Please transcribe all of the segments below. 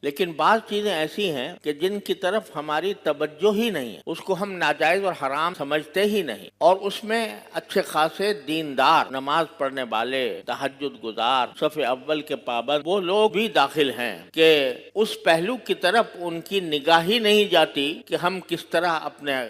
لیکن بعض چیزیں ایسی ہیں کہ جن کی طرف ہماری توجہ ہی نہیں ہے، اس کو ہم ناجائز اور حرام سمجھتے ہی نہیں، اور اس میں اچھے خاصے دیندار، نماز پڑھنے والے، تہجد گزار، صف اول کے پابند وہ لوگ بھی داخل ہیں کہ اس پہلو کی طرف ان کی نگاہ ہی نہیں جاتی کہ ہم کس طرح اپنے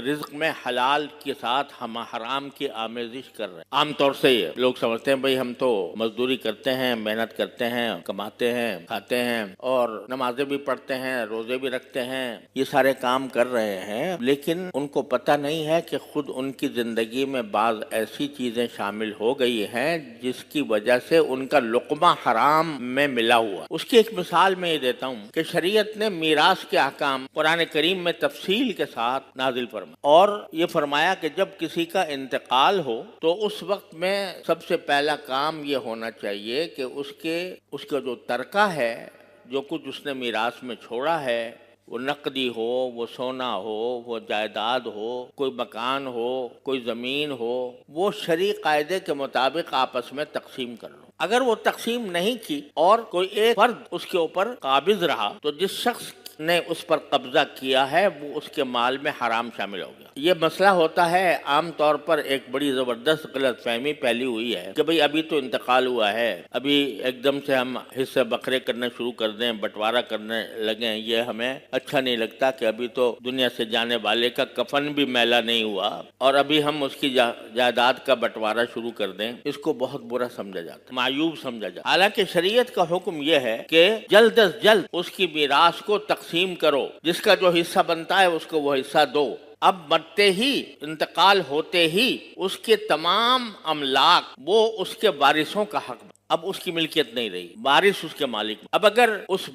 رزق میں حلال کے ساتھ ہم حرام کی آمیزش کر رہے ہیں۔ عام طور سے یہ لوگ سمجھتے ہیں بھئی ہم تو مزدوری کرتے ہیں، محنت کرتے ہیں، کماتے ہیں، کھاتے ہیں اور نمازیں بھی پڑھتے ہیں، روزے بھی رکھتے ہیں، یہ سارے کام کر رہے ہیں، لیکن ان کو پتہ نہیں ہے کہ خود ان کی زندگی میں بعض ایسی چیزیں شامل ہو گئی ہیں جس کی وجہ سے ان کا لقمہ حرام میں ملا ہوا۔ اس کی ایک مثال میں یہ دیتا ہوں کہ شریعت نے میراث کے احکام قرآن کریم میں تفصیل کے ساتھ نازل فرمایا، اور یہ فرمایا کہ جب کسی کا انتقال ہو تو اس وقت میں سب سے پہلا کام یہ ہونا چاہیے کہ اس کا جو ترکہ ہے، جو کچھ اس نے میراث میں چھوڑا ہے، وہ نقدی ہو، وہ سونا ہو، وہ جائیداد ہو، کوئی مکان ہو، کوئی زمین ہو، وہ شرعی قاعدے کے مطابق آپس میں تقسیم کر لو۔ اگر وہ تقسیم نہیں کی اور کوئی ایک فرد اس کے اوپر قابض رہا تو جس شخص نے اس پر قبضہ کیا ہے وہ اس کے مال میں حرام شامل ہو گیا۔ یہ مسئلہ ہوتا ہے عام طور پر ایک بڑی زبردست غلط فہمی پھیلی ہوئی ہے کہ بھئی ابھی تو انتقال ہوا ہے، ابھی ایک دم سے ہم حصے بکھرے کرنے شروع کر دیں، بٹوارہ کرنے لگیں، یہ ہمیں اچھا نہیں لگتا کہ ابھی تو دنیا سے جانے والے کا کفن بھی میلا نہیں ہوا اور ابھی ہم اس کی جائیداد کا بٹوارہ شروع کر دیں۔ اس کو بہت برا سمجھا جاتا ہے، معیوب سمجھا جاتا ہے۔ حالانکہ شریعت کا حکم یہ ہے کہ جلد از جلد اس کی میراث کو تقسیم کرو، جس کا جو حصہ بنتا ہے اس کو وہ حصہ دو۔ اب مرتے ہی، انتقال ہوتے ہی اس کے تمام املاک وہ اس کے وارثوں کا حق بن، اب اس کی ملکیت نہیں رہی، وارث اس کے مالک۔ اب اگر اس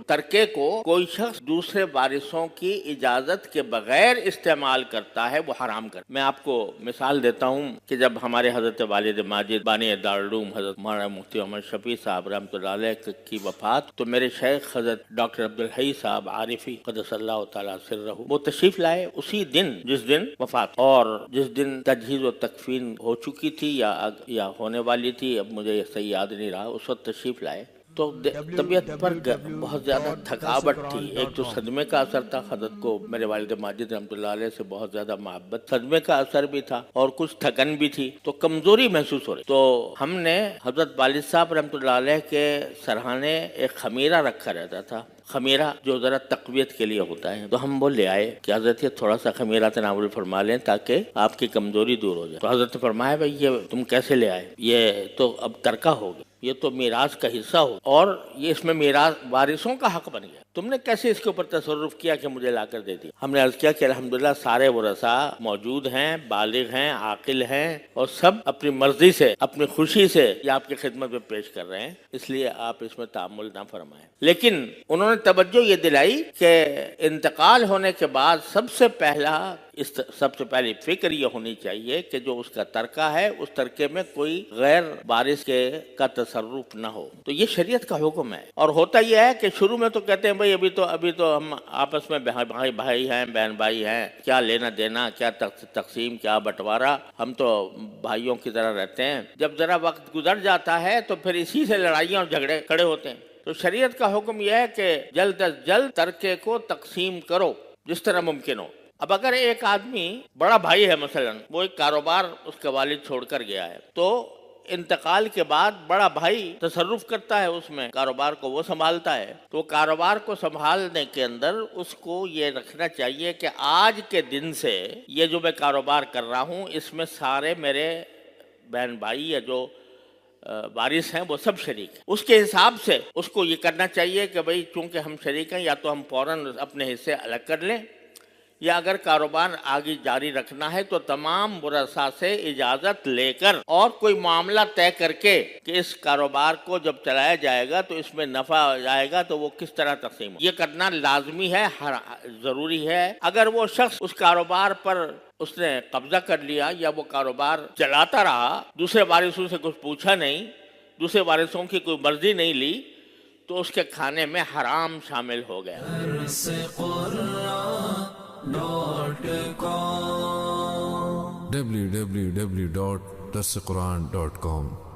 ترکے کو کوئی شخص دوسرے وارثوں کی اجازت کے بغیر استعمال کرتا ہے وہ حرام کرتا ہے۔ میں آپ کو مثال دیتا ہوں کہ جب ہمارے حضرت والد ماجد بانی دارالعلوم حضرت مولانا مفتی محمد شفیع صاحب رحمۃ اللہ علیہ کی وفات، تو میرے شیخ حضرت ڈاکٹر عبدالحی صاحب عارفی قدس اللہ تعالیٰ سرہ وہ تشریف لائے اسی دن جس دن وفات، اور جس دن تجہیز و تکفین ہو چکی تھی یا ہونے والی تھی، اب مجھے صحیح یاد نہیں رہا، اس وقت تشریف لائے تو طبیعت پر بہت زیادہ تھکاوٹ تھی۔ ایک تو صدمے کا اثر تھا، حضرت کو میرے والد ماجد رحمۃ اللہ علیہ سے بہت زیادہ محبت، صدمے کا اثر بھی تھا اور کچھ تھکن بھی تھی، تو کمزوری محسوس ہو رہی۔ تو ہم نے حضرت والد صاحب رحمۃ اللہ علیہ کے سرہانے ایک خمیرہ رکھا رہتا تھا، خمیرہ جو ذرا تقویت کے لیے ہوتا ہے، تو ہم وہ لے آئے کہ حضرت یہ تھوڑا سا خمیرہ تناول فرما لیں تاکہ آپ کی کمزوری دور ہو جائے۔ تو حضرت نے فرمایا بھائی یہ تم کیسے لے آئے، یہ تو اب ترکہ ہو گیا، یہ تو میراث کا حصہ ہو اور یہ اس میں میراث وارثوں کا حق بن گیا، تم نے کیسے اس کے اوپر تصرف کیا کہ مجھے لا کر دے دیا؟ ہم نے عرض کیا کہ الحمدللہ سارے ورثاء موجود ہیں، بالغ ہیں، عاقل ہیں، اور سب اپنی مرضی سے، اپنی خوشی سے یہ آپ کی خدمت میں پیش کر رہے ہیں، اس لیے آپ اس میں تعامل نہ فرمائیں۔ لیکن انہوں نے توجہ یہ دلائی کہ انتقال ہونے کے بعد سب سے پہلی فکر یہ ہونی چاہیے کہ جو اس کا ترکہ ہے اس ترکے میں کوئی غیر وارث کا تصرف نہ ہو۔ تو یہ شریعت کا حکم ہے، اور ہوتا یہ ہے کہ شروع میں تو کہتے ہیں بھائی ابھی تو ہم آپس میں بھائی ہیں، بہن بھائی ہیں، کیا لینا دینا، کیا تقسیم، کیا بٹوارہ، ہم تو بھائیوں کی طرح رہتے ہیں۔ جب ذرا وقت گزر جاتا ہے تو پھر اسی سے لڑائیاں اور جھگڑے کھڑے ہوتے ہیں۔ تو شریعت کا حکم یہ ہے کہ جلد از جلد ترکے کو تقسیم کرو جس طرح ممکن ہو۔ اب اگر ایک آدمی بڑا بھائی ہے، مثلا وہ ایک کاروبار اس کے والد چھوڑ کر گیا ہے، تو انتقال کے بعد بڑا بھائی تصرف کرتا ہے اس میں، کاروبار کو وہ سنبھالتا ہے، تو کاروبار کو سنبھالنے کے اندر اس کو یہ رکھنا چاہیے کہ آج کے دن سے یہ جو میں کاروبار کر رہا ہوں اس میں سارے میرے بہن بھائی یا جو وارث ہیں وہ سب شریک ہیں۔ اس کے حساب سے اس کو یہ کرنا چاہیے کہ بھئی چونکہ ہم شریک ہیں، یا تو ہم فوراً اپنے حصے الگ کر لیں، یا اگر کاروبار آگے جاری رکھنا ہے تو تمام ورثاء سے اجازت لے کر اور کوئی معاملہ طے کر کے کہ اس کاروبار کو جب چلایا جائے گا تو اس میں نفع جائے گا تو وہ کس طرح تقسیم ہو، یہ کرنا لازمی ہے، ضروری ہے۔ اگر وہ شخص اس کاروبار پر اس نے قبضہ کر لیا یا وہ کاروبار چلاتا رہا، دوسرے وارثوں سے کچھ پوچھا نہیں، دوسرے وارثوں کی کوئی مرضی نہیں لی، تو اس کے کھانے میں حرام شامل ہو گیا۔ www.darsequran.com